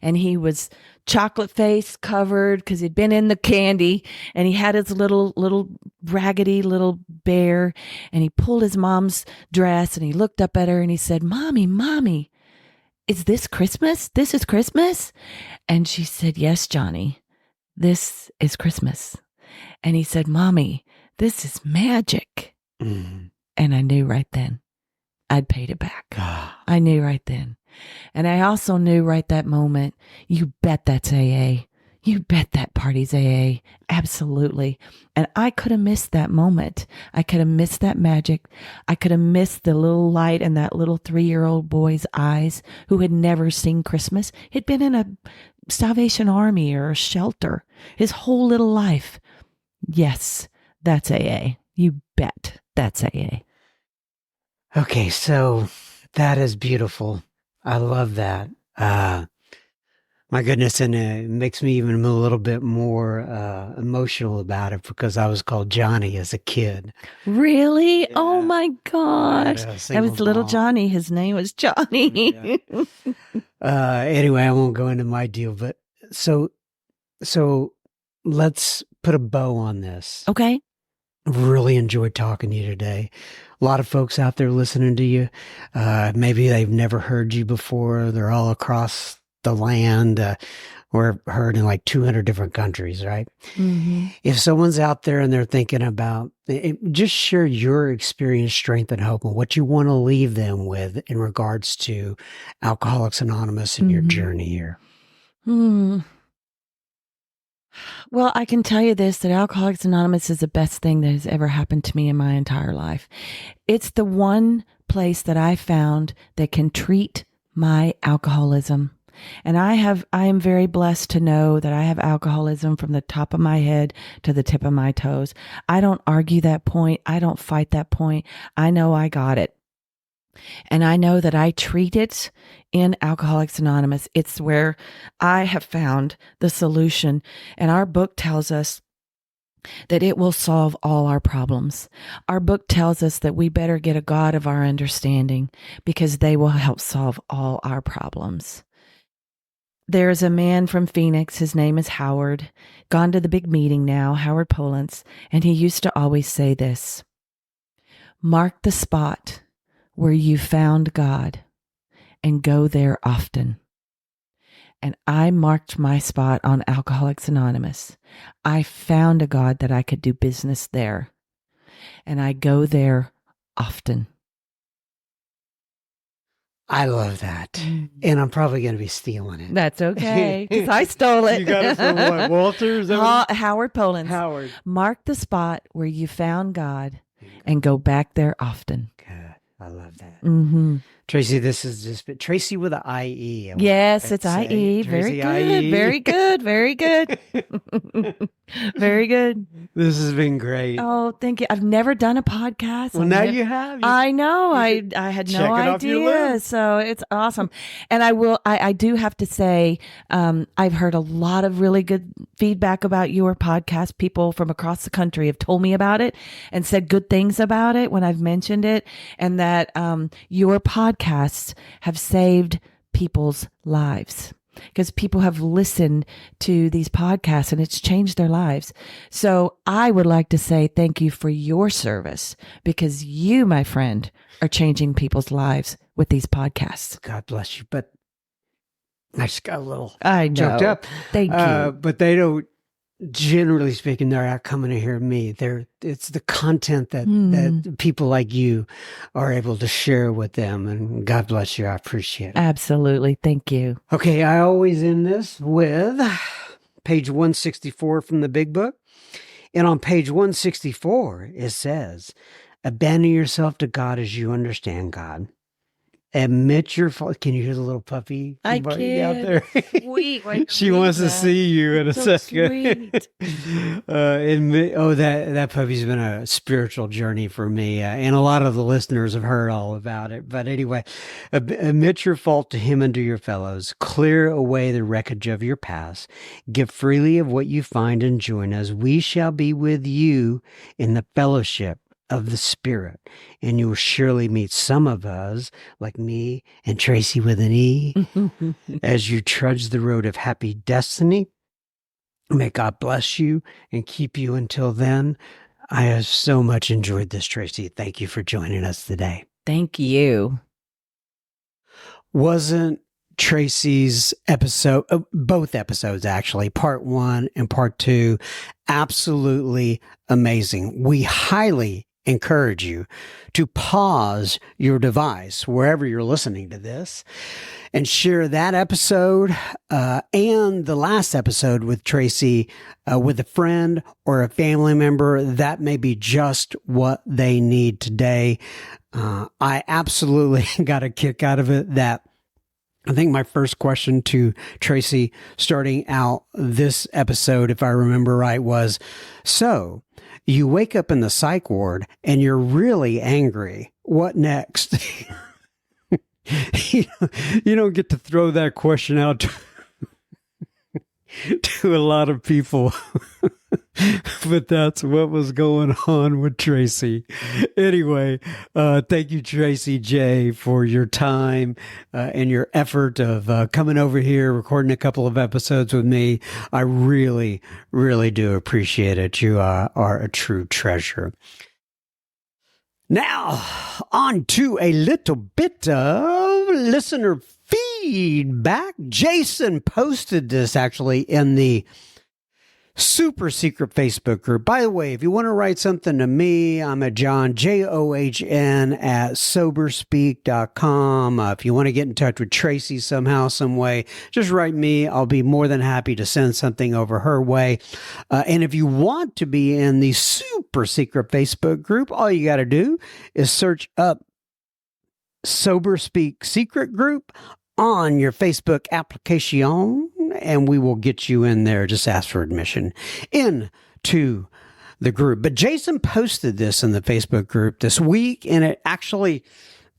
And he was chocolate face covered because he'd been in the candy, and he had his little raggedy little bear, and he pulled his mom's dress, and he looked up at her and he said, Mommy, is this Christmas? This is Christmas? And she said, yes, Johnny, this is Christmas. And he said, Mommy, this is magic. Mm. And I knew right then I'd paid it back. I knew right then. And I also knew right that moment, you bet that's AA. You bet that party's AA. Absolutely. And I could have missed that moment. I could have missed that magic. I could have missed the little light in that little 3-year-old boy's eyes who had never seen Christmas. He'd been in a Salvation Army or a shelter his whole little life. Yes, that's AA. You bet that's AA. Okay, so that is beautiful. I love that. My goodness, and it makes me even a little bit more emotional about it because I was called Johnny as a kid. Really? Yeah. Oh my gosh. That was little mom. Johnny. His name was Johnny. Yeah. Anyway, I won't go into my deal, but so let's put a bow on this. Okay. Really enjoyed talking to you today. A lot of folks out there listening to you. Maybe they've never heard you before. They're all across the land. We're heard in like 200 different countries, right? Mm-hmm. If someone's out there and they're thinking about just share your experience, strength, and hope and what you want to leave them with in regards to Alcoholics Anonymous and your journey here. Well, I can tell you this, that Alcoholics Anonymous is the best thing that has ever happened to me in my entire life. It's the one place that I found that can treat my alcoholism. And I am very blessed to know that I have alcoholism from the top of my head to the tip of my toes. I don't argue that point. I don't fight that point. I know I got it. And I know that I treat it in Alcoholics Anonymous. It's where I have found the solution. And our book tells us that it will solve all our problems. Our book tells us that we better get a God of our understanding because they will help solve all our problems. There's a man from Phoenix. His name is Howard. Gone to the big meeting now, Howard Polance. And he used to always say this: mark the spot where you found God and go there often. And I marked my spot on Alcoholics Anonymous. I found a God that I could do business there. And I go there often. I love that. And I'm probably going to be stealing it. That's okay, because I stole it. You got it from what, Walter? Is that Howard Polance. Howard. Mark the spot where you found God and go back there often. Good. I love that. Mm-hmm. Tracie, this is just Tracie with an IE. Yes, it's IE. Very good. IE. Very good. Very good. Very good. This has been great. Oh, thank you. I've never done a podcast. Well, now you have. I know. I had no idea. So it's awesome. And I do have to say, I've heard a lot of really good feedback about your podcast. People from across the country have told me about it and said good things about it when I've mentioned it, and that your podcasts have saved people's lives, because people have listened to these podcasts and it's changed their lives. So I would like to say thank you for your service, because you, my friend, are changing people's lives with these podcasts. God bless you. But I just got a little choked up. Thank you. But they don't, generally speaking, they're not coming to hear me. It's the content that people like you are able to share with them. And God bless you. I appreciate it. Absolutely. Thank you. Okay. I always end this with page 164 from the big book. And on page 164, it says, abandon yourself to God as you understand God. Admit your fault. Can you hear the little puppy I out can. there? Sweet. She wants to see you in a So second. sweet. That puppy's been a spiritual journey for me, and a lot of the listeners have heard all about it. But anyway, admit your fault to him and to your fellows. Clear away the wreckage of your past. Give freely of what you find and join us. We shall be with you in the fellowship of the Spirit, and you will surely meet some of us, like me and Tracie with an E, as you trudge the road of happy destiny. May God bless you and keep you until then. I have so much enjoyed this, Tracie. Thank you for joining us today. Thank you. Wasn't Tracie's episode, both episodes actually, part 1 and part 2, absolutely amazing. We highly encourage you to pause your device wherever you're listening to this and share that episode and the last episode with Tracie with a friend or a family member. That may be just what they need today. I absolutely got a kick out of it. That I think my first question to Tracie starting out this episode, if I remember right, was, so you wake up in the psych ward and you're really angry. What next? You don't get to throw that question out to a lot of people. But that's what was going on with Tracie. Anyway, thank you, Tracie J, for your time and your effort of coming over here, recording a couple of episodes with me. I really, really do appreciate it. You are a true treasure. Now, on to a little bit of listener feedback. Jason posted this actually in the super secret Facebook group. By the way, if you want to write something to me, I'm at John, JOHN at soberspeak.com. If you want to get in touch with Tracie somehow, some way, just write me. I'll be more than happy to send something over her way. And if you want to be in the super secret Facebook group, all you got to do is search up Sober Speak Secret Group on your Facebook application, and we will get you in there. Just ask for admission into the group. But Jason posted this in the Facebook group this week, and it actually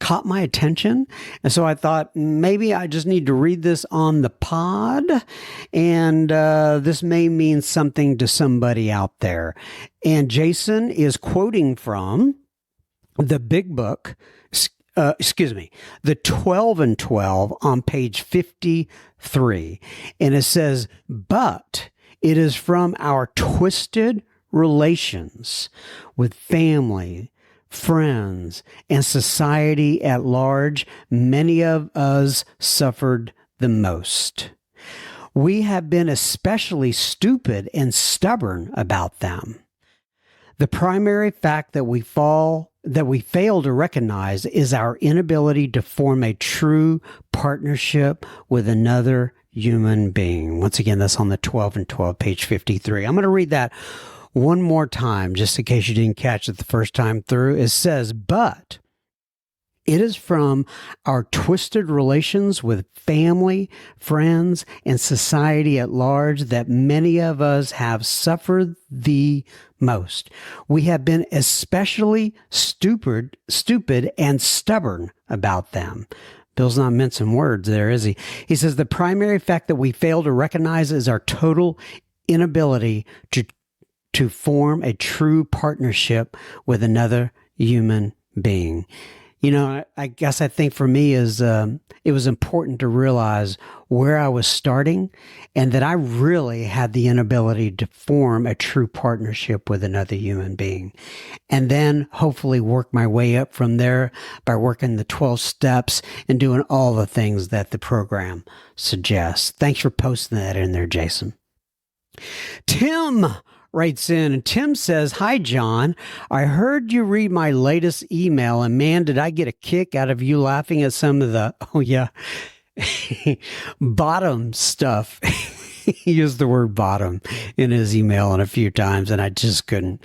caught my attention. And so I thought maybe I just need to read this on the pod, and this may mean something to somebody out there. And Jason is quoting from the big book, the 12 and 12 on page 53. And it says, but it is from our twisted relations with family, friends, and society at large, many of us suffered the most. We have been especially stupid and stubborn about them. The primary fact that we fail to recognize is our inability to form a true partnership with another human being. Once again, that's on the 12 and 12, page 53. I'm going to read that one more time, just in case you didn't catch it the first time through. It says, but it is from our twisted relations with family, friends, and society at large that many of us have suffered the most. We have been especially stupid and stubborn about them. Bill's not mincing words there, is he? He says the primary fact that we fail to recognize is our total inability to form a true partnership with another human being. You know, I guess I think for me is it was important to realize where I was starting and that I really had the inability to form a true partnership with another human being. And then hopefully work my way up from there by working the 12 steps and doing all the things that the program suggests. Thanks for posting that in there, Jason. Tim writes in, and Tim says, hi, John. I heard you read my latest email, and man, did I get a kick out of you laughing at some of the, bottom stuff. He used the word bottom in his email a few times, and I just couldn't.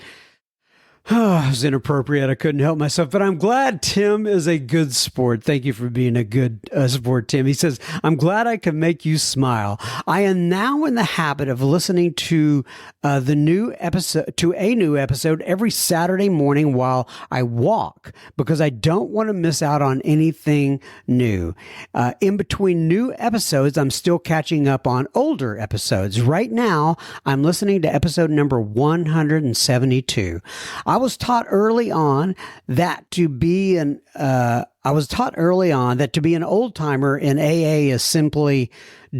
It was inappropriate. I couldn't help myself, but I'm glad Tim is a good sport. Thank you for being a good sport, Tim. He says, I'm glad I can make you smile. I am now in the habit of listening to a new episode every Saturday morning while I walk because I don't want to miss out on anything new. In between new episodes, I'm still catching up on older episodes. Right now, I'm listening to episode number 172. I was taught early on that to be an old timer in AA is simply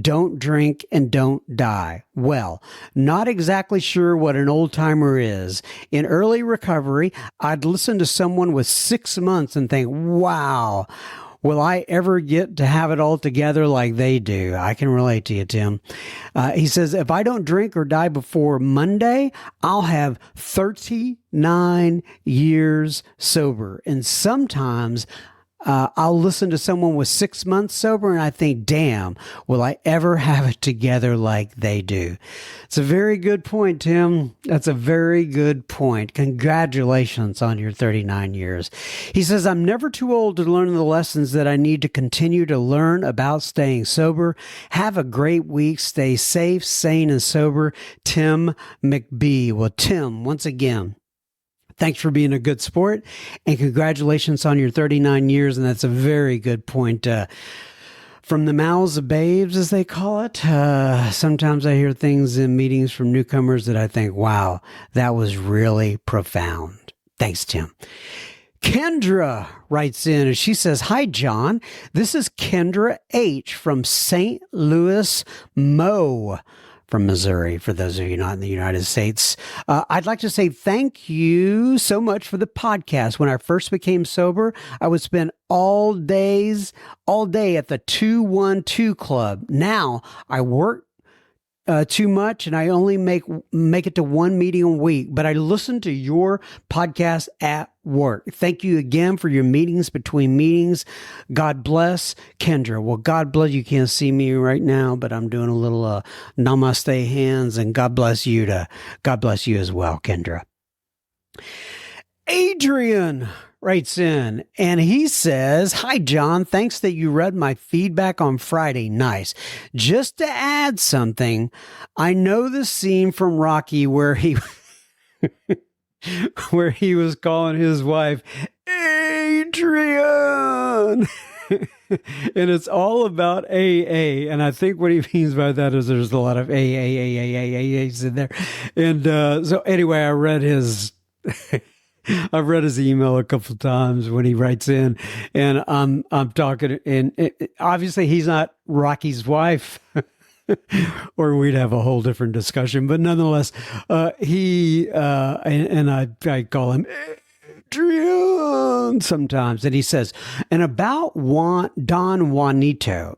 don't drink and don't die. Well, not exactly sure what an old timer is. In early recovery, I'd listen to someone with 6 months and think, wow, Will I ever get to have it all together like they do? I can relate to you, Tim. He says, if I don't drink or die before Monday, I'll have 39 years sober. And sometimes I'll listen to someone with 6 months sober and I think, damn, will I ever have it together like they do? It's a very good point, Tim. That's a very good point. Congratulations on your 39 years. He says, I'm never too old to learn the lessons that I need to continue to learn about staying sober. Have a great week. Stay safe, sane, and sober. Tim McBee. Well, Tim, once again, thanks for being a good sport, and congratulations on your 39 years. And that's a very good point. From the mouths of babes, as they call it. Sometimes I hear things in meetings from newcomers that I think, wow, that was really profound. Thanks, Tim. Kendra writes in and she says, hi, John. This is Kendra H. from St. Louis, Mo. From Missouri, for those of you not in the United States. I'd like to say thank you so much for the podcast. When I first became sober, I would spend all day at the 212 Club. Now I work too much and I only make it to one meeting a week, but I listen to your podcast at work. Thank you again for your meetings between meetings. God bless, Kendra. Well, God bless. You can't see me right now, but I'm doing a little namaste hands, and God bless you as well, Kendra. Adrian writes in and he says, hi, John. Thanks that you read my feedback on Friday. Nice. Just to add something, I know the scene from Rocky where he was calling his wife Adrian. And it's all about AA. And I think what he means by that is there's a lot of AAs in there. And so anyway, I've read his email a couple of times when he writes in, and I'm talking, and obviously he's not Rocky's wife, or we'd have a whole different discussion. But nonetheless, I call him Adrian sometimes, and he says, and about Don Juanito.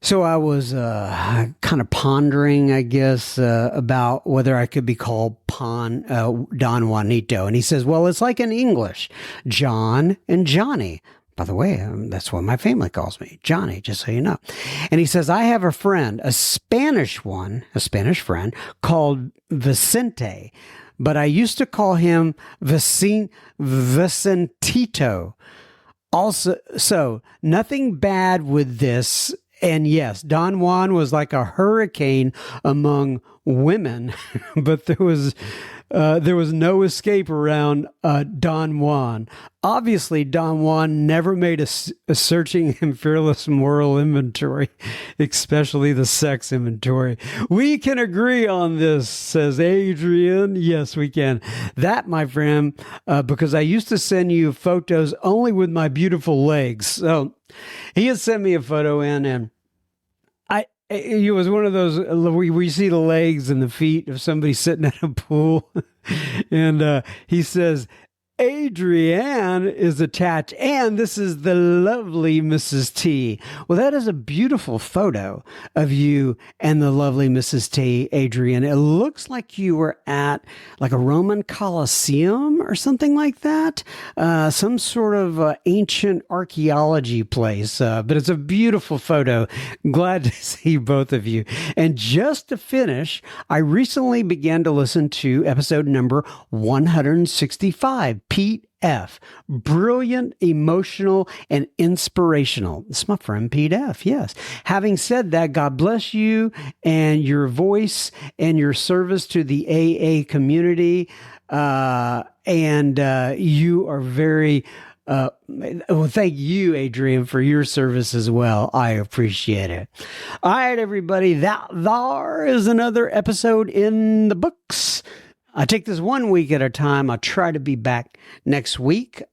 So I was kind of pondering, I guess, about whether I could be called Don Juanito. And he says, well, it's like in English, John and Johnny. By the way, that's what my family calls me, Johnny, just so you know. And he says, I have a friend, a Spanish friend called Vicente, but I used to call him Vicentito. Also, so nothing bad with this. And yes, Don Juan was like a hurricane among women, but there was no escape around Don Juan. Obviously, Don Juan never made a searching and fearless moral inventory, especially the sex inventory. We can agree on this, says Adrian. Yes, we can. That, my friend, because I used to send you photos only with my beautiful legs. So he had sent me a photo in, and it was one of those where you see the legs and the feet of somebody sitting at a pool. And he says, Adrienne is attached, and this is the lovely Mrs. T. Well, that is a beautiful photo of you and the lovely Mrs. T, Adrienne. It looks like you were at like a Roman Colosseum or something like that, some sort of ancient archaeology place, but it's a beautiful photo. Glad to see both of you. And just to finish, I recently began to listen to episode number 165. Pete F. Brilliant, emotional, and inspirational. It's my friend Pete F. Yes. Having said that, God bless you and your voice and your service to the AA community. And you are very well, thank you, Adrian, for your service as well. I appreciate it. All right, everybody. That there is another episode in the books. I take this 1 week at a time. I'll try to be back next week.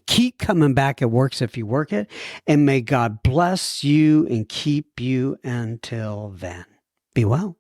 Keep coming back. It works if you work it. And may God bless you and keep you until then. Be well.